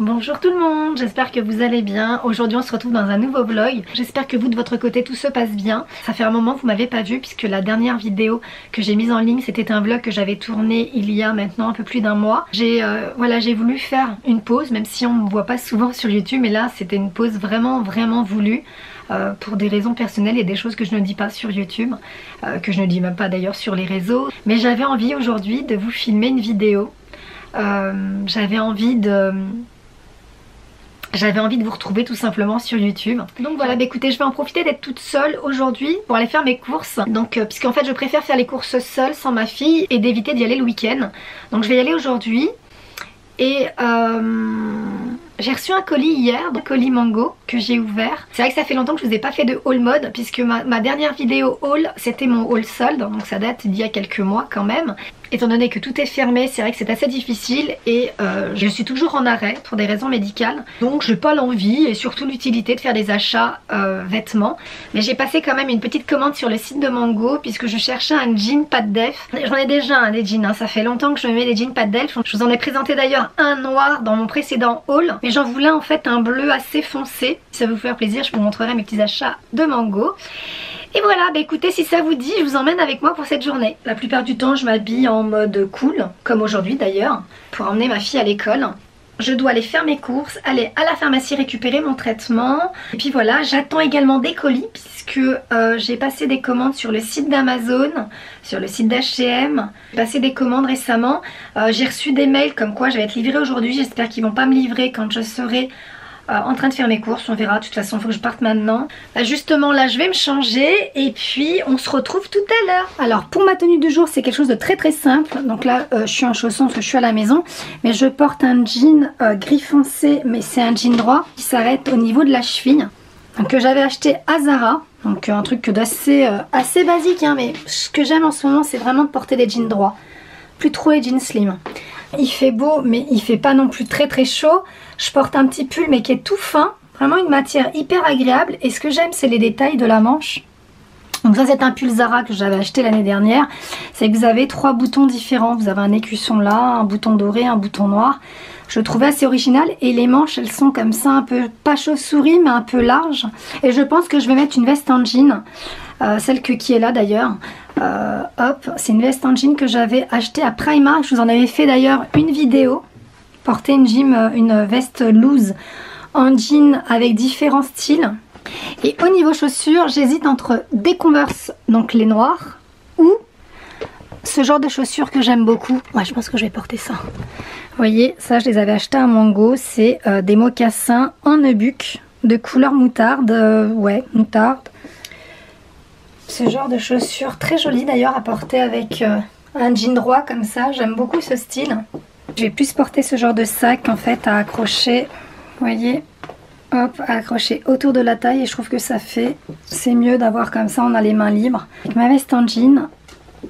Bonjour tout le monde, j'espère que vous allez bien. Aujourd'hui on se retrouve dans un nouveau vlog. J'espère que vous de votre côté tout se passe bien. Ça fait un moment que vous m'avez pas vu puisque la dernière vidéo que j'ai mise en ligne c'était un vlog que j'avais tourné il y a maintenant un peu plus d'un mois. J'ai voulu faire une pause même si on me voit pas souvent sur YouTube, mais là c'était une pause vraiment voulue. Pour des raisons personnelles et des choses que je ne dis pas sur YouTube, que je ne dis même pas d'ailleurs sur les réseaux. Mais j'avais envie aujourd'hui de vous filmer une vidéo. J'avais envie de vous retrouver tout simplement sur YouTube. Donc voilà, bah écoutez, je vais en profiter d'être toute seule aujourd'hui pour aller faire mes courses. Donc puisqu'en fait je préfère faire les courses seule sans ma fille et d'éviter d'y aller le week-end. Donc je vais y aller aujourd'hui. Et j'ai reçu un colis hier, un colis mango que j'ai ouvert. C'est vrai que ça fait longtemps que je vous ai pas fait de haul mode puisque ma dernière vidéo haul c'était mon haul solde, donc ça date d'il y a quelques mois quand même. Étant donné que tout est fermé, c'est vrai que c'est assez difficile et je suis toujours en arrêt pour des raisons médicales. Donc j'ai pas l'envie et surtout l'utilité de faire des achats vêtements. Mais j'ai passé quand même une petite commande sur le site de Mango puisque je cherchais un jean pas de def. J'en ai déjà des jeans, hein. Ça fait longtemps que je me mets des jeans pas de def. Je vous en ai présenté d'ailleurs un noir dans mon précédent haul. Mais j'en voulais en fait un bleu assez foncé. Si ça vous fait plaisir, je vous montrerai mes petits achats de Mango. Et voilà, bah écoutez, si ça vous dit, je vous emmène avec moi pour cette journée. La plupart du temps, je m'habille en mode cool, comme aujourd'hui d'ailleurs, pour emmener ma fille à l'école. Je dois aller faire mes courses, aller à la pharmacie récupérer mon traitement. Et puis voilà, j'attends également des colis puisque j'ai passé des commandes sur le site d'Amazon, sur le site d'H&M. J'ai passé des commandes récemment. J'ai reçu des mails comme quoi je vais être livrée aujourd'hui. J'espère qu'ils vont pas me livrer quand je serai en train de faire mes courses, on verra. De toute façon il faut que je parte maintenant. Justement là je vais me changer et puis on se retrouve tout à l'heure. Alors pour ma tenue du jour c'est quelque chose de très simple. Donc là je suis en chaussons parce que je suis à la maison, mais je porte un jean gris foncé, mais c'est un jean droit qui s'arrête au niveau de la cheville, donc, que j'avais acheté à Zara. Donc un truc d'assez assez basique, hein, mais ce que j'aime en ce moment c'est vraiment de porter des jeans droits, plus trop les jeans slim. Il fait beau mais il fait pas non plus très chaud. Je porte un petit pull mais qui est tout fin, vraiment une matière hyper agréable, et ce que j'aime c'est les détails de la manche. Donc ça c'est un pull Zara que j'avais acheté l'année dernière. C'est que vous avez 3 boutons différents, vous avez un écusson là, un bouton doré, un bouton noir. Je le trouvais assez original et les manches elles sont comme ça un peu, pas chauve-souris mais un peu large. Et je pense que je vais mettre une veste en jean, celle qui est là d'ailleurs. Hop, c'est une veste en jean que j'avais achetée à Primark. Je vous en avais fait d'ailleurs une vidéo. Porter une veste loose en jean avec différents styles. Et au niveau chaussures, j'hésite entre des Converse, donc les noirs, ou ce genre de chaussures que j'aime beaucoup. Ouais, je pense que je vais porter ça. Vous voyez, ça je les avais achetés à Mango. C'est des mocassins en nubuck de couleur moutarde. Ouais, moutarde. Ce genre de chaussures très jolies d'ailleurs à porter avec un jean droit comme ça. J'aime beaucoup ce style. Je vais plus porter ce genre de sac en fait à accrocher, vous voyez, hop, à accrocher autour de la taille, et je trouve que c'est mieux d'avoir comme ça, on a les mains libres. Avec ma veste en jean,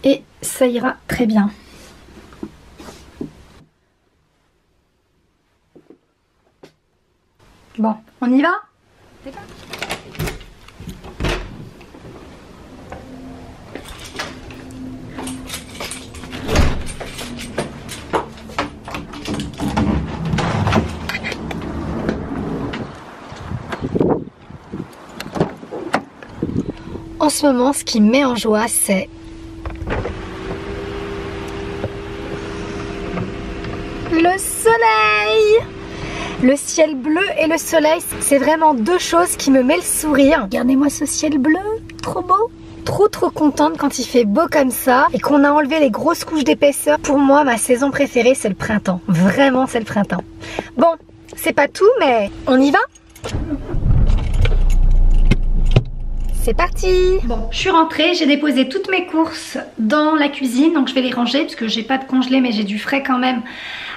et ça ira très bien. Bon, on y va ? C'est parti. En ce moment, ce qui me met en joie, c'est le soleil. Le ciel bleu et le soleil, c'est vraiment deux choses qui me mettent le sourire. Regardez-moi ce ciel bleu, trop beau. Trop contente quand il fait beau comme ça et qu'on a enlevé les grosses couches d'épaisseur. Pour moi, ma saison préférée, c'est le printemps. Vraiment, c'est le printemps. Bon, c'est pas tout, mais on y va ? C'est parti! Bon, je suis rentrée, j'ai déposé toutes mes courses dans la cuisine, donc je vais les ranger parce que j'ai pas de congelé mais j'ai du frais quand même.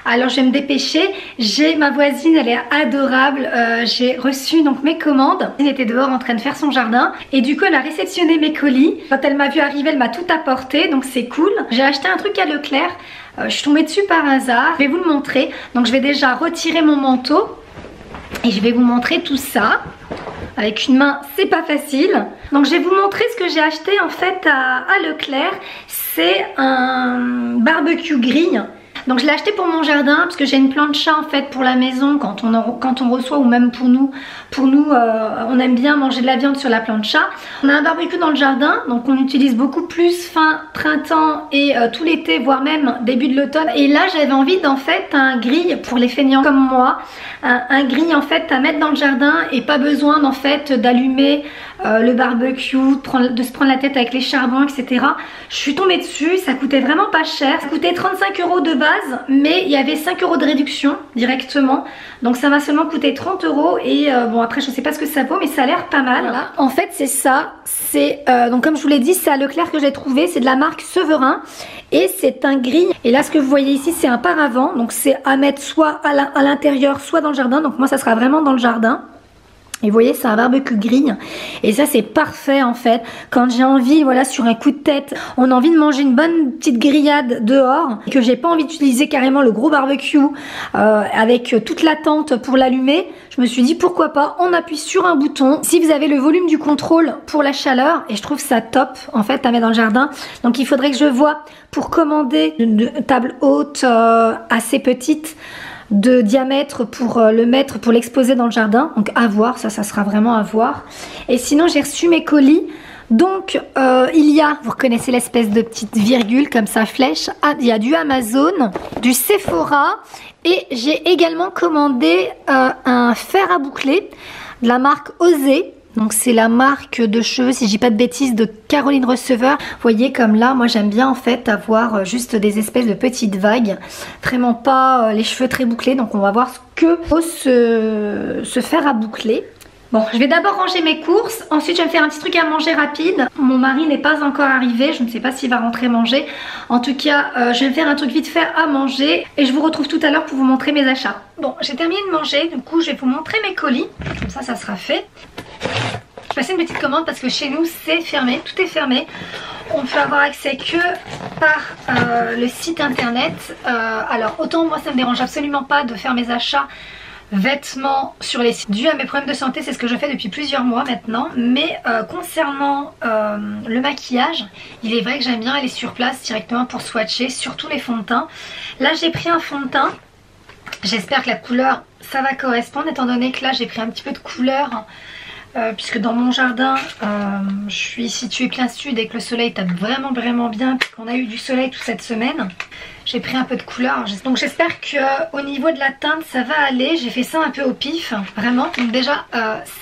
Alors je vais me dépêcher. J'ai ma voisine, elle est adorable. J'ai reçu donc mes commandes. Elle était dehors en train de faire son jardin et du coup elle a réceptionné mes colis. Quand elle m'a vu arriver, elle m'a tout apporté, donc c'est cool. J'ai acheté un truc à Leclerc. Je suis tombée dessus par hasard. Je vais vous le montrer. Donc je vais déjà retirer mon manteau et je vais vous montrer tout ça. Avec une main, c'est pas facile. Donc je vais vous montrer ce que j'ai acheté en fait à Leclerc. C'est un barbecue grille. Donc je l'ai acheté pour mon jardin parce que j'ai une plancha en fait pour la maison quand on reçoit, ou même pour nous on aime bien manger de la viande sur la plancha. On a un barbecue dans le jardin, donc on utilise beaucoup plus fin printemps et tout l'été, voire même début de l'automne. Et là j'avais envie d'en fait un grill pour les feignants comme moi, un grill en fait à mettre dans le jardin et pas besoin en fait d'allumer le barbecue, de se prendre la tête avec les charbons, etc. Je suis tombée dessus, ça coûtait vraiment pas cher. Ça coûtait 35 € de base, mais il y avait 5 € de réduction directement. Donc ça m'a seulement coûté 30 € et bon après je sais pas ce que ça vaut, mais ça a l'air pas mal. Voilà. En fait c'est ça, c'est donc comme je vous l'ai dit, c'est à Leclerc que j'ai trouvé, c'est de la marque Severin et c'est un grill. Et là ce que vous voyez ici c'est un paravent, donc c'est à mettre soit à l'intérieur soit dans le jardin. Donc moi ça sera vraiment dans le jardin. Et vous voyez c'est un barbecue grille et ça c'est parfait en fait quand j'ai envie, voilà, sur un coup de tête, on a envie de manger une bonne petite grillade dehors et que j'ai pas envie d'utiliser carrément le gros barbecue avec toute la tente pour l'allumer. Je me suis dit pourquoi pas, on appuie sur un bouton. Si vous avez le volume du contrôle pour la chaleur, et je trouve ça top en fait à mettre dans le jardin. Donc il faudrait que je vois pour commander une table haute assez petite de diamètre pour le mettre, pour l'exposer dans le jardin. Donc à voir, ça sera vraiment à voir. Et sinon j'ai reçu mes colis. Donc il y a, vous reconnaissez l'espèce de petite virgule comme ça, flèche. Ah, il y a du Amazon, du Sephora et j'ai également commandé un fer à boucler de la marque Osé. Donc c'est la marque de cheveux, si je dis pas de bêtises, de Caroline Receveur. Vous voyez comme là, moi j'aime bien en fait avoir juste des espèces de petites vagues. Vraiment pas les cheveux très bouclés. Donc on va voir ce que faut se faire à boucler. Bon, je vais d'abord ranger mes courses, ensuite je vais me faire un petit truc à manger rapide. Mon mari n'est pas encore arrivé, je ne sais pas s'il va rentrer manger. En tout cas, je vais me faire un truc vite fait à manger et je vous retrouve tout à l'heure pour vous montrer mes achats. Bon, j'ai terminé de manger, du coup je vais vous montrer mes colis, comme ça sera fait. Je passais une petite commande parce que chez nous c'est fermé, tout est fermé. On ne peut avoir accès que par le site internet. Alors autant moi ça me dérange absolument pas de faire mes achats vêtements sur les sites dû à mes problèmes de santé, c'est ce que je fais depuis plusieurs mois maintenant. Mais concernant le maquillage, il est vrai que j'aime bien aller sur place directement pour swatcher, surtout les fonds de teint. Là j'ai pris un fond de teint, j'espère que la couleur ça va correspondre étant donné que là j'ai pris un petit peu de couleur. Puisque dans mon jardin je suis située plein sud et que le soleil tape vraiment bien, puisqu'on a eu du soleil toute cette semaine. J'ai pris un peu de couleur, donc j'espère qu'au niveau de la teinte ça va aller. J'ai fait ça un peu au pif, vraiment. Donc déjà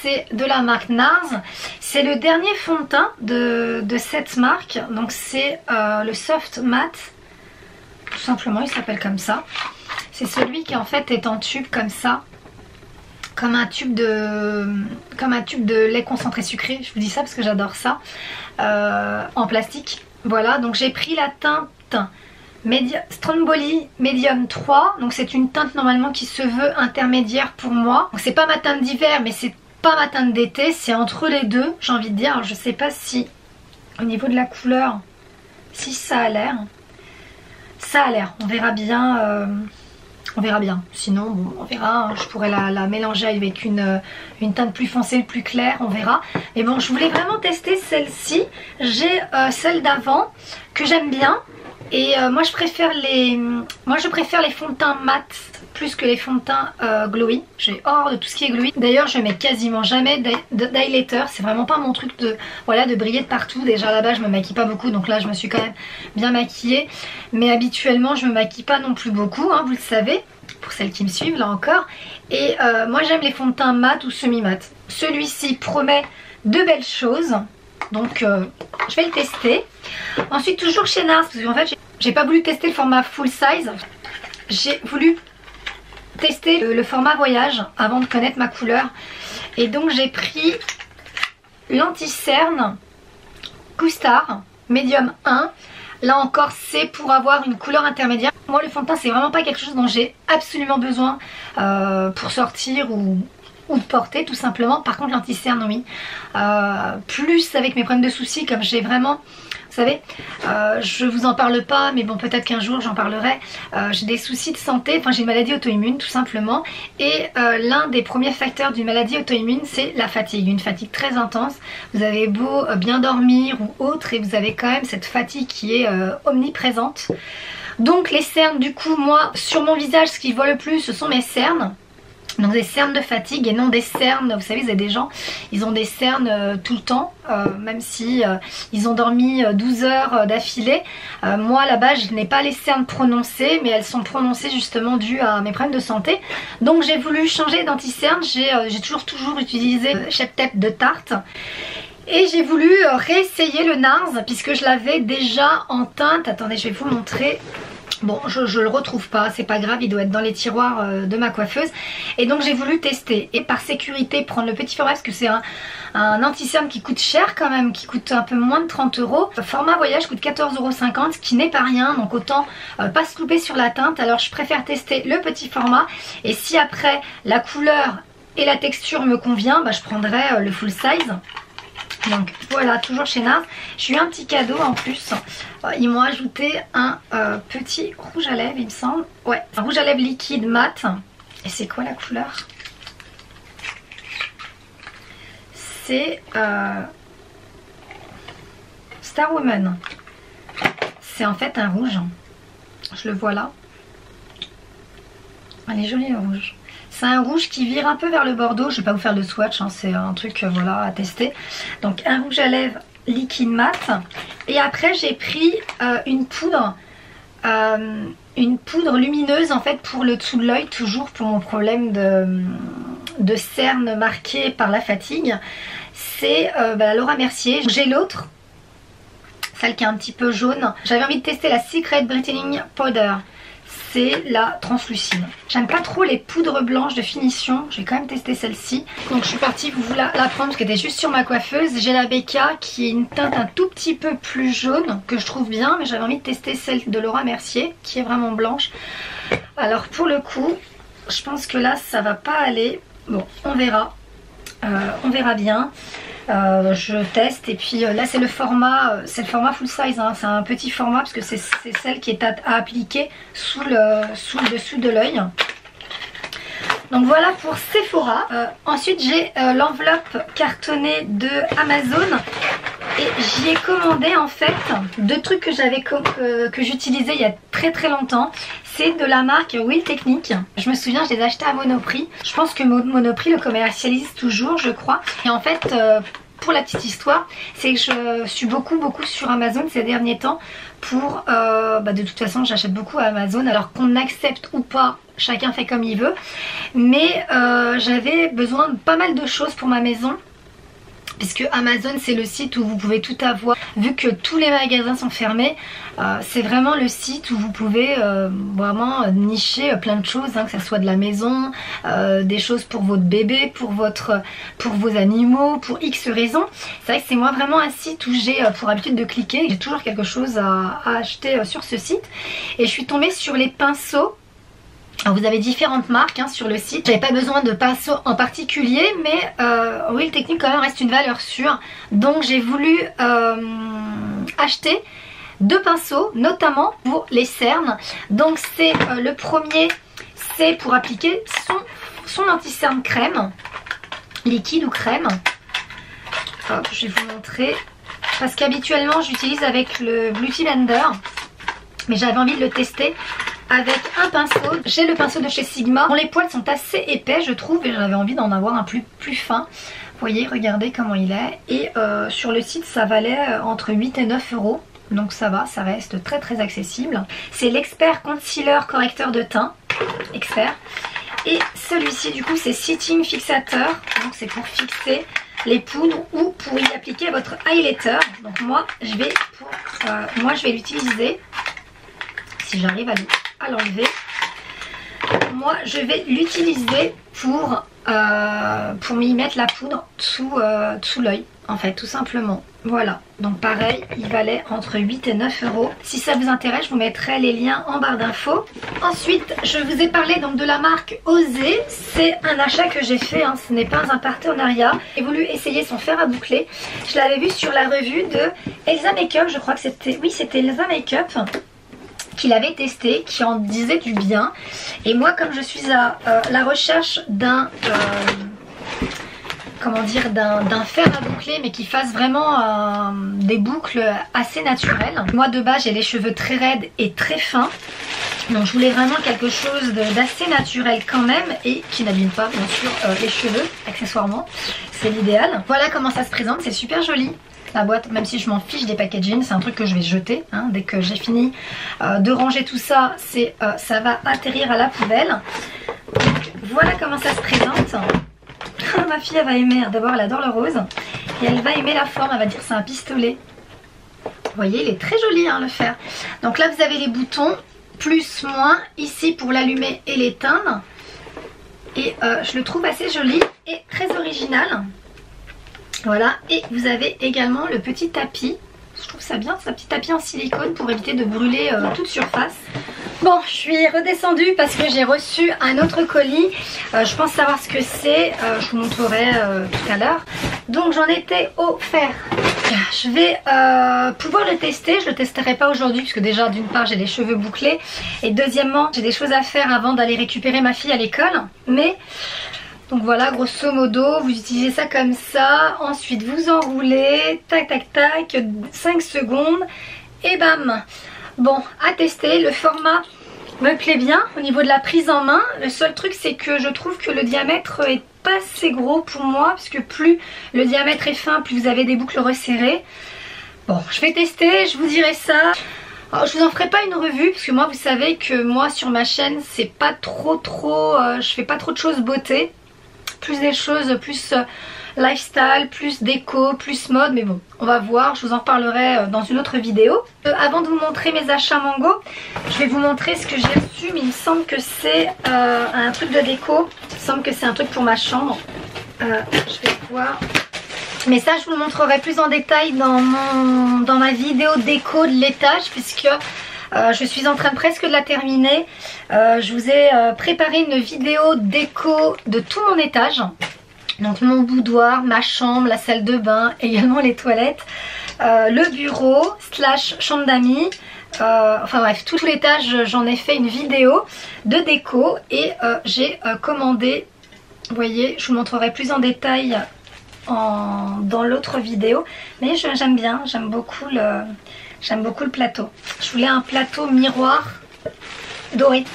c'est de la marque NARS, c'est le dernier fond de teint de cette marque. Donc c'est le Soft Matte, tout simplement il s'appelle comme ça. C'est celui qui en fait est en tube comme ça, comme un tube de lait concentré sucré. Je vous dis ça parce que j'adore ça, en plastique. Voilà, donc j'ai pris la teinte Stromboli Medium 3. Donc c'est une teinte normalement qui se veut intermédiaire pour moi. Donc c'est pas ma teinte d'hiver mais c'est pas ma teinte d'été, c'est entre les deux j'ai envie de dire. Alors je sais pas si au niveau de la couleur, si ça a l'air. Ça a l'air, on verra bien. On verra bien, sinon bon, on verra, je pourrais la mélanger avec une teinte plus foncée, plus claire, on verra. Mais bon, je voulais vraiment tester celle-ci. J'ai celle d'avant que j'aime bien. Et moi je préfère les fonds de teint mat plus que les fonds de teint glowy. J'ai hors de tout ce qui est glowy. D'ailleurs je mets quasiment jamais d'highlighter. C'est vraiment pas mon truc de briller de partout. Déjà là-bas je me maquille pas beaucoup, donc là je me suis quand même bien maquillée. Mais habituellement je me maquille pas non plus beaucoup, hein, vous le savez, pour celles qui me suivent là encore. Et moi j'aime les fonds de teint mat ou semi-mat. Celui-ci promet de belles choses. Donc je vais le tester. Ensuite toujours chez NARS, parce qu'en fait j'ai pas voulu tester le format full size. J'ai voulu tester le format voyage avant de connaître ma couleur. Et donc j'ai pris l'anti-cerne Custard Medium 1. Là encore c'est pour avoir une couleur intermédiaire. Moi le fond de teint c'est vraiment pas quelque chose dont j'ai absolument besoin pour sortir ou de porter tout simplement. Par contre l'anti-cerne oui, plus avec mes problèmes de soucis, comme j'ai vraiment, vous savez, je vous en parle pas mais bon peut-être qu'un jour j'en parlerai. J'ai des soucis de santé, enfin j'ai une maladie auto-immune tout simplement. Et l'un des premiers facteurs d'une maladie auto-immune c'est la fatigue, une fatigue très intense. Vous avez beau bien dormir ou autre et vous avez quand même cette fatigue qui est omniprésente. Donc les cernes, du coup moi sur mon visage ce qui voit le plus ce sont mes cernes. Donc des cernes de fatigue et non des cernes, vous savez, il y a des gens, ils ont des cernes tout le temps, même si ils ont dormi 12 heures d'affilée. Moi là-bas je n'ai pas les cernes prononcées, mais elles sont prononcées justement dues à mes problèmes de santé. Donc j'ai voulu changer d'anti-cerne, j'ai toujours utilisé Shape Tape de Tarte. Et j'ai voulu réessayer le NARS puisque je l'avais déjà en teinte. Attendez, je vais vous montrer. Bon, je le retrouve pas, c'est pas grave, il doit être dans les tiroirs de ma coiffeuse. Et donc j'ai voulu tester et par sécurité prendre le petit format parce que c'est un anti-cerne qui coûte cher quand même, qui coûte un peu moins de 30 €. Le format voyage coûte 14,50 €, ce qui n'est pas rien, donc autant pas se louper sur la teinte. Alors je préfère tester le petit format et si après la couleur et la texture me convient, bah, je prendrai le full size. Donc voilà, toujours chez NARS. J'ai eu un petit cadeau en plus. Ils m'ont ajouté un petit rouge à lèvres, il me semble. Ouais, un rouge à lèvres liquide mat. Et c'est quoi la couleur? C'est Star Woman. C'est en fait un rouge. Je le vois là. Elle est jolie le rouge. C'est un rouge qui vire un peu vers le bordeaux. Je vais pas vous faire le swatch, hein, c'est un truc voilà, à tester. Donc un rouge à lèvres liquide mat. Et après j'ai pris une poudre lumineuse en fait pour le dessous de l'œil, toujours pour mon problème de cernes marquées par la fatigue. C'est la Laura Mercier. J'ai l'autre, celle qui est un petit peu jaune. J'avais envie de tester la Secret Brightening Powder. C'est la translucide. J'aime pas trop les poudres blanches de finition. Je vais quand même tester celle-ci. Donc je suis partie vous la prendre parce qu'elle était juste sur ma coiffeuse. J'ai la Becca qui est une teinte un tout petit peu plus jaune que je trouve bien. Mais j'avais envie de tester celle de Laura Mercier qui est vraiment blanche. Alors pour le coup, je pense que là ça va pas aller. Bon, on verra. On verra bien. Je teste et puis là c'est le format full size, hein. C'est un petit format parce que c'est celle qui est à appliquer sous le dessous de l'œil. Donc voilà pour Sephora. Ensuite j'ai l'enveloppe cartonnée de Amazon et j'y ai commandé en fait deux trucs que j'utilisais il y a très longtemps. C'est de la marque Wheel Technique. Je me souviens, je les ai achetés à Monoprix. Je pense que Monoprix le commercialise toujours, je crois. Et en fait, pour la petite histoire, c'est que je suis beaucoup sur Amazon ces derniers temps. Pour, de toute façon, j'achète beaucoup à Amazon. Alors qu'on accepte ou pas, chacun fait comme il veut. Mais j'avais besoin de pas mal de choses pour ma maison. Puisque Amazon c'est le site où vous pouvez tout avoir. Vu que tous les magasins sont fermés, c'est vraiment le site où vous pouvez vraiment nicher plein de choses, hein, que ce soit de la maison, des choses pour votre bébé, pour vos animaux, pour X raisons. C'est vrai que c'est moi vraiment un site où j'ai pour habitude de cliquer. J'ai toujours quelque chose à acheter sur ce site. Et je suis tombée sur les pinceaux. Alors vous avez différentes marques hein, sur le site. J'avais pas besoin de pinceaux en particulier, mais Wheel Technique quand même reste une valeur sûre. Donc j'ai voulu acheter deux pinceaux, notamment pour les cernes. Donc c'est le premier, c'est pour appliquer son anti-cerne crème, liquide ou crème. Hop, je vais vous montrer. Parce qu'habituellement j'utilise avec le Beauty Blender, mais j'avais envie de le tester avec un pinceau. J'ai le pinceau de chez Sigma. Bon, les poils sont assez épais je trouve et j'avais envie d'en avoir un plus fin. Vous voyez, regardez comment il est. Et sur le site ça valait entre 8 et 9 €. Donc ça va, ça reste très accessible. C'est l'Expert Concealer Correcteur de teint. Expert. Et celui-ci du coup c'est Sitting Fixateur. Donc c'est pour fixer les poudres ou pour y appliquer votre highlighter. Donc moi je vais l'utiliser. Si j'arrive à l'enlever, moi je vais l'utiliser pour m'y mettre la poudre sous l'œil en fait, tout simplement. Voilà, donc pareil, il valait entre 8 et 9 €. Si ça vous intéresse, je vous mettrai les liens en barre d'infos. Ensuite, je vous ai parlé donc de la marque Osé. C'est un achat que j'ai fait, hein, ce n'est pas un partenariat. J'ai voulu essayer son fer à boucler. Je l'avais vu sur la revue de Elsa Makeup, je crois que c'était... Oui, c'était Elsa Makeup qui l'avait testé, qui en disait du bien. Et moi, comme je suis à la recherche d'un comment dire, d'un fer à boucler, mais qui fasse vraiment des boucles assez naturelles. Moi de base j'ai les cheveux très raides et très fins, donc je voulais vraiment quelque chose d'assez naturel quand même et qui n'abîme pas bien sûr les cheveux accessoirement, c'est l'idéal. Voilà comment ça se présente, c'est super joli. La boîte, même si je m'en fiche des packaging, c'est un truc que je vais jeter hein. Dès que j'ai fini de ranger tout ça, ça va atterrir à la poubelle. Donc, voilà comment ça se présente. Ma fille elle va aimer, d'abord elle adore le rose et elle va aimer la forme, elle va dire que c'est un pistolet. Vous voyez, il est très joli hein, le fer. Donc là vous avez les boutons, plus, moins, ici pour l'allumer et l'éteindre. Et je le trouve assez joli et très original. Voilà, et vous avez également le petit tapis. Je trouve ça bien, c'est un petit tapis en silicone pour éviter de brûler toute surface. Bon, je suis redescendue parce que j'ai reçu un autre colis. Je pense savoir ce que c'est, je vous montrerai tout à l'heure. Donc j'en étais au fer. Je vais pouvoir le tester. Je le testerai pas aujourd'hui puisque déjà d'une part j'ai les cheveux bouclés et deuxièmement j'ai des choses à faire avant d'aller récupérer ma fille à l'école. Mais donc voilà, grosso modo, vous utilisez ça comme ça, ensuite vous enroulez, tac tac tac, 5 secondes et bam. Bon, à tester, le format me plaît bien au niveau de la prise en main. Le seul truc c'est que je trouve que le diamètre est pas assez gros pour moi, parce que plus le diamètre est fin, plus vous avez des boucles resserrées. Bon, je vais tester, je vous dirai ça. Alors, je vous en ferai pas une revue parce que moi vous savez que moi sur ma chaîne c'est pas trop je fais pas trop de choses beauté. Plus des choses, plus lifestyle, plus déco, plus mode, mais bon, on va voir, je vous en reparlerai dans une autre vidéo. Avant de vous montrer mes achats Mango, je vais vous montrer ce que j'ai reçu, mais il me semble que c'est un truc de déco, il me semble que c'est un truc pour ma chambre. Je vais voir, mais ça je vous le montrerai plus en détail dans ma vidéo déco de l'étage, puisque je suis en train presque de la terminer. Je vous ai préparé une vidéo déco de tout mon étage. Donc mon boudoir, ma chambre, la salle de bain, également les toilettes, le bureau, / chambre d'amis. Enfin bref, tout l'étage, j'en ai fait une vidéo de déco et j'ai commandé, vous voyez, je vous montrerai plus en détail dans l'autre vidéo. Mais j'aime bien, j'aime beaucoup le plateau. Je voulais un plateau miroir doré.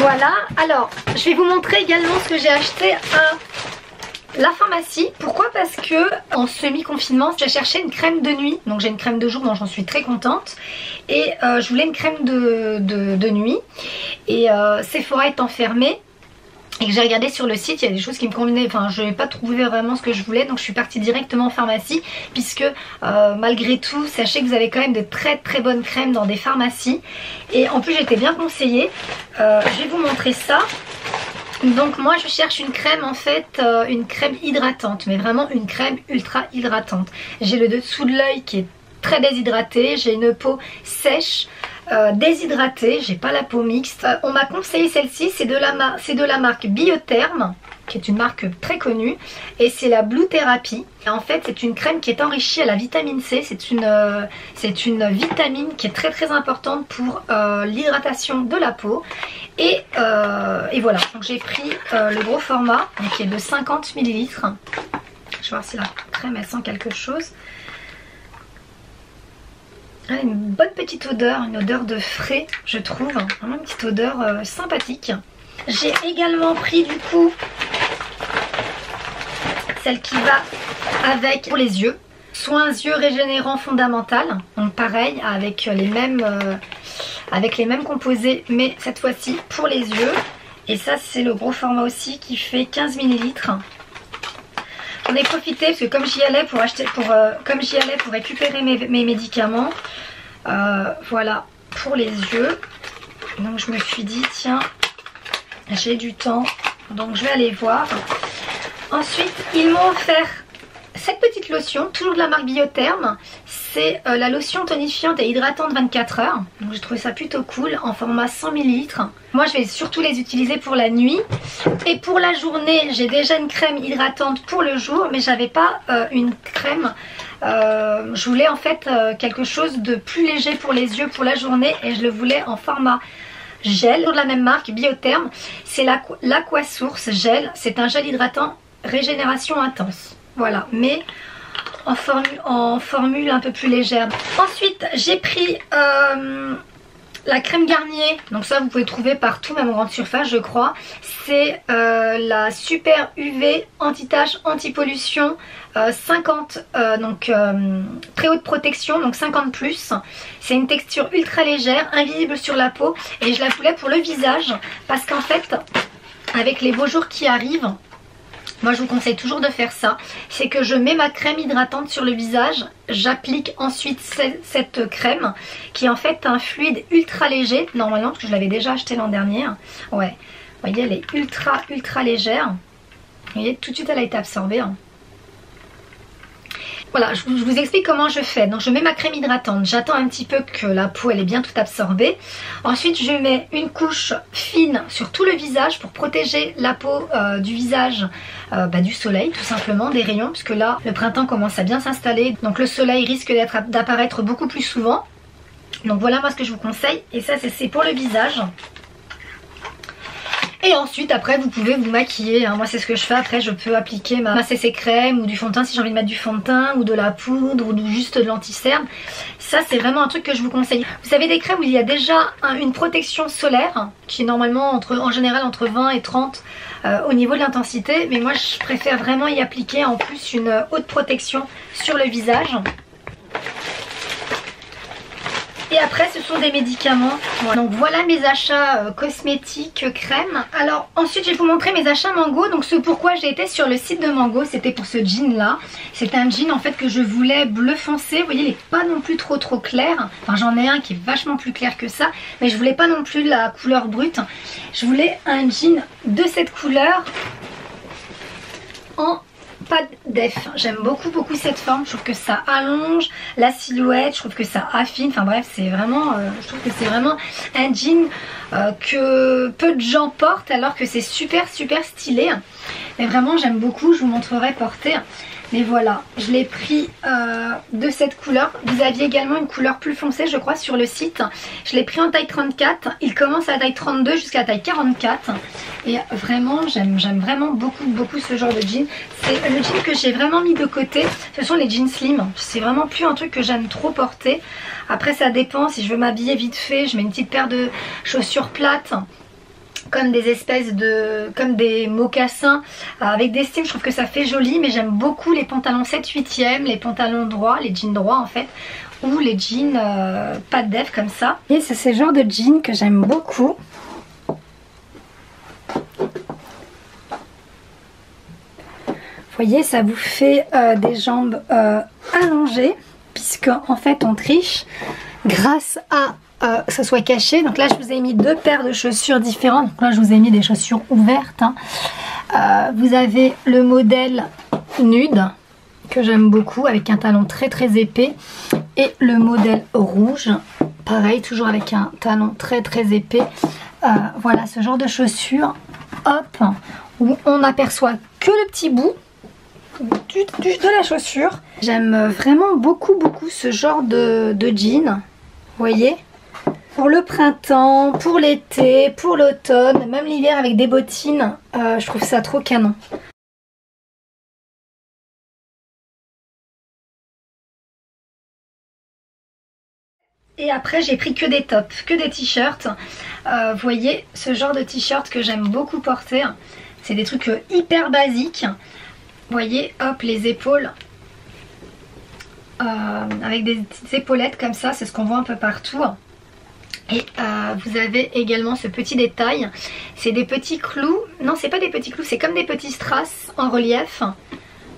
Voilà, alors je vais vous montrer également ce que j'ai acheté à la pharmacie. Pourquoi? Parce que en semi-confinement, j'ai cherché une crème de nuit. Donc j'ai une crème de jour dont j'en suis très contente. Et je voulais une crème de nuit. Et Sephora étant fermée, et que j'ai regardé sur le site, il y a des choses qui me convenaient, enfin je n'ai pas trouvé vraiment ce que je voulais, donc je suis partie directement en pharmacie, puisque malgré tout, sachez que vous avez quand même de très très bonnes crèmes dans des pharmacies, et en plus j'ai été bien conseillée. Je vais vous montrer ça. Donc moi je cherche une crème en fait, une crème hydratante, mais vraiment une crème ultra hydratante. J'ai le dessous de l'œil qui est très déshydraté, j'ai une peau sèche, déshydratée, j'ai pas la peau mixte. On m'a conseillé celle-ci, c'est de la marque Biotherm, qui est une marque très connue, et c'est la Blue Therapy. Et en fait c'est une crème qui est enrichie à la vitamine C, c'est une vitamine qui est très très importante pour l'hydratation de la peau. Et voilà, donc j'ai pris le gros format, qui est de 50 ml. Je vais voir si la crème elle sent quelque chose. Elle a une bonne petite odeur, une odeur de frais je trouve, vraiment une petite odeur sympathique. J'ai également pris du coup celle qui va avec pour les yeux, soins yeux régénérants fondamental, donc pareil avec les mêmes composés mais cette fois-ci pour les yeux. Et ça c'est le gros format aussi qui fait 15 ml. J'en ai profité parce que comme j'y allais pour récupérer mes médicaments, voilà pour les yeux. Donc je me suis dit tiens, j'ai du temps, donc je vais aller voir. Ensuite ils m'ont offert cette petite lotion, toujours de la marque Biotherm. C'est la lotion tonifiante et hydratante 24 heures. Donc j'ai trouvé ça plutôt cool en format 100 ml. Moi je vais surtout les utiliser pour la nuit. Et pour la journée, j'ai déjà une crème hydratante pour le jour, mais j'avais pas une crème. Je voulais en fait quelque chose de plus léger pour les yeux pour la journée, et je le voulais en format gel, de la même marque Biotherm. C'est l'Aquasource gel, c'est un gel hydratant régénération intense. Voilà, mais en formule un peu plus légère. Ensuite, j'ai pris la crème Garnier. Donc ça, vous pouvez trouver partout, même en grande surface, je crois. C'est la Super UV anti-tache, anti-pollution 50, très haute protection, donc 50+. C'est une texture ultra légère, invisible sur la peau. Et je la voulais pour le visage parce qu'en fait, avec les beaux jours qui arrivent, moi je vous conseille toujours de faire ça, c'est que je mets ma crème hydratante sur le visage, j'applique ensuite cette crème qui est en fait un fluide ultra léger, normalement parce que je l'avais déjà acheté l'an dernier. Ouais, vous voyez elle est ultra légère, vous voyez tout de suite elle a été absorbée. Voilà, je vous explique comment je fais. Donc je mets ma crème hydratante, j'attends un petit peu que la peau elle est bien toute absorbée. Ensuite je mets une couche fine sur tout le visage pour protéger la peau du visage du soleil tout simplement, des rayons, puisque là le printemps commence à bien s'installer. Donc le soleil risque d'apparaître beaucoup plus souvent. Donc voilà moi ce que je vous conseille. Et ça c'est pour le visage. Et ensuite après vous pouvez vous maquiller, hein. Moi c'est ce que je fais. Après je peux appliquer ma CC crème ou du fond de teint si j'ai envie de mettre du fond de teint, ou de la poudre ou juste de l'anti-cerne. Ça c'est vraiment un truc que je vous conseille. Vous avez des crèmes où il y a déjà une protection solaire qui est normalement en général entre 20 et 30 au niveau de l'intensité. Mais moi je préfère vraiment y appliquer en plus une haute protection sur le visage. Et après ce sont des médicaments. Voilà. Donc voilà mes achats cosmétiques, crème. Alors ensuite je vais vous montrer mes achats Mango. Donc ce pourquoi j'ai été sur le site de Mango, c'était pour ce jean là. C'est un jean en fait que je voulais bleu foncé. Vous voyez il n'est pas non plus trop clair. Enfin j'en ai un qui est vachement plus clair que ça. Mais je voulais pas non plus la couleur brute. Je voulais un jean de cette couleur en pas d'EF. J'aime beaucoup cette forme. Je trouve que ça allonge la silhouette, je trouve que ça affine. Enfin bref, c'est vraiment, je trouve que c'est vraiment un jean que peu de gens portent, alors que c'est super stylé. Mais vraiment j'aime beaucoup. Je vous montrerai porter. Mais voilà, je l'ai pris de cette couleur. Vous aviez également une couleur plus foncée je crois sur le site. Je l'ai pris en taille 34. Il commence à la taille 32 jusqu'à la taille 44. Et vraiment j'aime vraiment beaucoup ce genre de jean. C'est le jean que j'ai vraiment mis de côté. Ce sont les jeans slim. C'est vraiment plus un truc que j'aime trop porter. Après ça dépend, si je veux m'habiller vite fait, je mets une petite paire de chaussures plates, comme des espèces de, comme des mocassins avec des styles. Je trouve que ça fait joli, mais j'aime beaucoup les pantalons 7/8e, les pantalons droits, les jeans droits en fait, ou les jeans pas de def comme ça. Et c'est ce genre de jeans que j'aime beaucoup. Vous voyez, ça vous fait des jambes allongées, puisque en fait on triche grâce à que ça soit caché. Donc là je vous ai mis deux paires de chaussures différentes. Donc là je vous ai mis des chaussures ouvertes, hein. Vous avez le modèle nude que j'aime beaucoup avec un talon très épais, et le modèle rouge pareil, toujours avec un talon très épais. Voilà ce genre de chaussures, hop, où on n'aperçoit que le petit bout de la chaussure. J'aime vraiment beaucoup ce genre de jean. Vous voyez, pour le printemps, pour l'été, pour l'automne, même l'hiver avec des bottines, je trouve ça trop canon. Et après j'ai pris que des tops, que des t-shirts. Vous voyez ce genre de t-shirt que j'aime beaucoup porter. C'est des trucs hyper basiques. Vous voyez, hop, les épaules. Avec des petites épaulettes comme ça, c'est ce qu'on voit un peu partout. Et vous avez également ce petit détail, c'est des petits clous. Non, c'est pas des petits clous, c'est comme des petits strass en relief.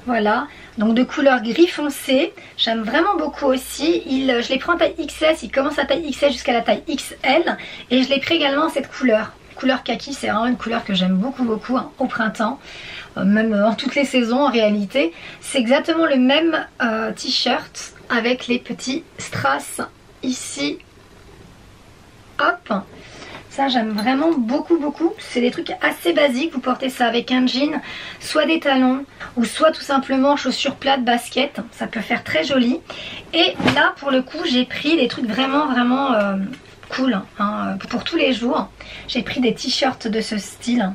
Voilà, donc de couleur gris foncé. J'aime vraiment beaucoup aussi. Je l'ai pris en taille XS, il commence à taille XS jusqu'à la taille XL. Et je l'ai pris également en cette couleur. Couleur kaki, c'est vraiment une couleur que j'aime beaucoup hein, au printemps. Même en toutes les saisons en réalité. C'est exactement le même t-shirt avec les petits strass ici. Hop, ça j'aime vraiment beaucoup. C'est des trucs assez basiques. Vous portez ça avec un jean, soit des talons, ou soit tout simplement chaussures plates, baskets. Ça peut faire très joli. Et là pour le coup j'ai pris des trucs vraiment cool hein, pour tous les jours. J'ai pris des t-shirts de ce style.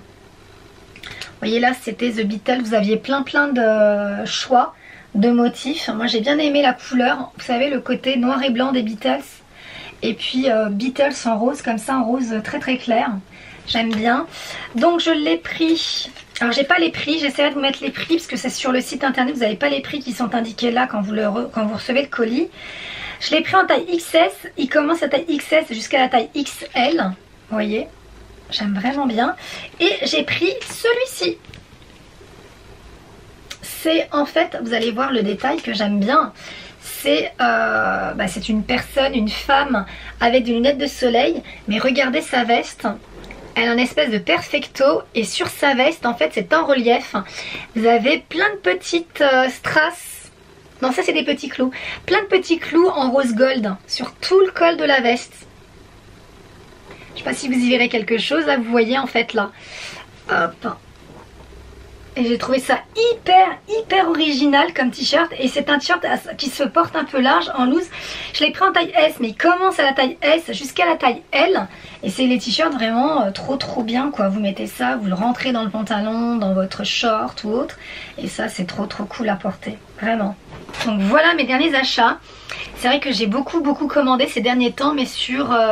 Vous voyez là c'était The Beatles, vous aviez plein de choix de motifs. Moi j'ai bien aimé la couleur, vous savez le côté noir et blanc des Beatles. Et puis Beatles en rose, comme ça en rose très très clair. J'aime bien. Donc je l'ai pris. Alors j'ai pas les prix, j'essaierai de vous mettre les prix parce que c'est sur le site internet, vous n'avez pas les prix qui sont indiqués là quand vous recevez le colis. Je l'ai pris en taille XS, il commence à taille XS jusqu'à la taille XL. Vous voyez, j'aime vraiment bien. Et j'ai pris celui-ci. C'est en fait, vous allez voir le détail que j'aime bien. C'est une personne, une femme avec des lunettes de soleil. Mais regardez sa veste. Elle a une espèce de perfecto. Et sur sa veste, en fait, c'est en relief. Vous avez plein de petites strass. Non, ça c'est des petits clous. Plein de petits clous en rose gold sur tout le col de la veste. Je ne sais pas si vous y verrez quelque chose. Là, vous voyez en fait là. Hop. Et j'ai trouvé ça hyper original comme t-shirt. Et c'est un t-shirt qui se porte un peu large, en loose. Je l'ai pris en taille S, mais il commence à la taille S jusqu'à la taille L. Et c'est les t-shirts vraiment trop bien quoi. Vous mettez ça, vous le rentrez dans le pantalon, dans votre short ou autre. Et ça c'est trop cool à porter, vraiment. Donc voilà mes derniers achats. C'est vrai que j'ai beaucoup commandé ces derniers temps, mais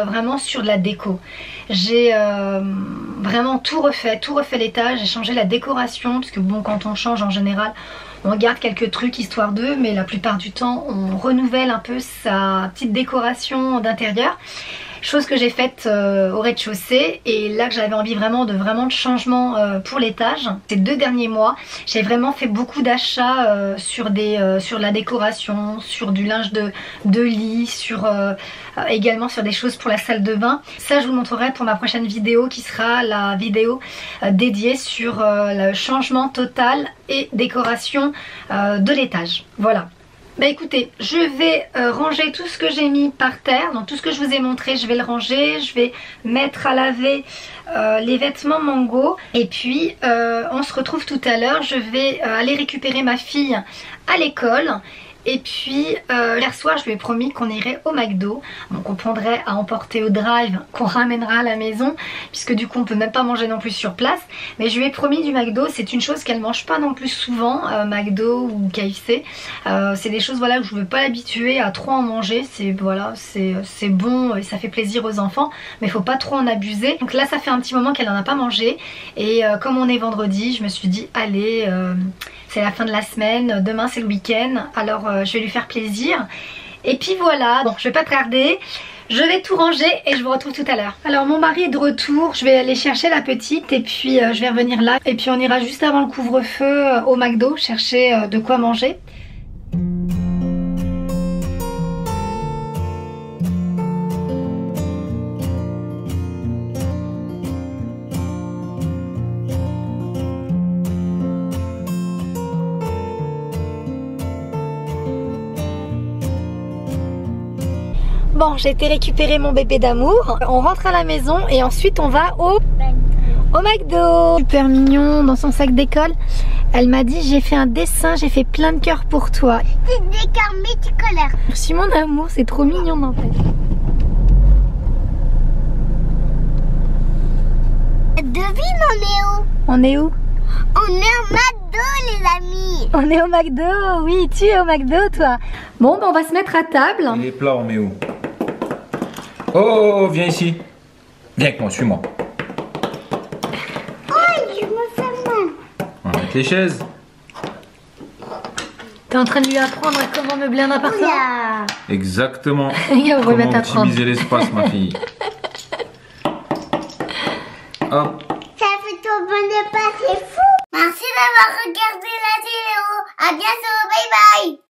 vraiment sur de la déco. J'ai vraiment tout refait l'étage, j'ai changé la décoration, parce que bon, quand on change en général, on garde quelques trucs histoire d'eux, mais la plupart du temps, on renouvelle un peu sa petite décoration d'intérieur. Chose que j'ai faite au rez-de-chaussée, et là que j'avais envie vraiment de changement pour l'étage. Ces 2 derniers mois, j'ai vraiment fait beaucoup d'achats sur la décoration, sur du linge de lit, également sur des choses pour la salle de bain. Ça je vous montrerai pour ma prochaine vidéo qui sera la vidéo dédiée sur le changement total et décoration de l'étage. Voilà. Bah écoutez, je vais ranger tout ce que j'ai mis par terre. Donc tout ce que je vous ai montré, je vais le ranger. Je vais mettre à laver les vêtements Mango. Et puis on se retrouve tout à l'heure. Je vais aller récupérer ma fille à l'école. Et puis hier soir je lui ai promis qu'on irait au McDo. Donc on prendrait à emporter au drive, qu'on ramènera à la maison, puisque du coup on peut même pas manger non plus sur place. Mais je lui ai promis du McDo, c'est une chose qu'elle mange pas non plus souvent, McDo ou KFC. C'est des choses voilà, où je veux pas l'habituer à trop en manger. C'est voilà, c'est bon et ça fait plaisir aux enfants, mais il faut pas trop en abuser. Donc là ça fait un petit moment qu'elle en a pas mangé. Et comme on est vendredi, je me suis dit allez, c'est la fin de la semaine, demain c'est le week-end, alors je vais lui faire plaisir. Et puis voilà, bon je vais pas tarder, je vais tout ranger et je vous retrouve tout à l'heure. Alors mon mari est de retour, je vais aller chercher la petite et puis je vais revenir là. Et puis on ira juste avant le couvre-feu au McDo chercher de quoi manger. Bon, j'ai été récupérer mon bébé d'amour. On rentre à la maison et ensuite on va au McDo. Super mignon dans son sac d'école. Elle m'a dit j'ai fait un dessin, j'ai fait plein de cœurs pour toi. C'est des cœurs multicolores. Merci mon amour, c'est trop mignon en fait. Devine, on est où? On est où? On est au McDo les amis. On est au McDo, oui, tu es au McDo toi. Bon, ben on va se mettre à table. Et les plats, on met où? Oh, viens ici. Viens avec moi, suis-moi. Oh, je me fais mal. On va mettre les chaises. T'es en train de lui apprendre à comment meubler un appartement? Oula. Exactement. On va Comment t'apprendre. optimiser l'espace, ma fille. Hop. Ça fait trop bon de pas, c'est fou. Merci d'avoir regardé la vidéo. À bientôt, bye bye.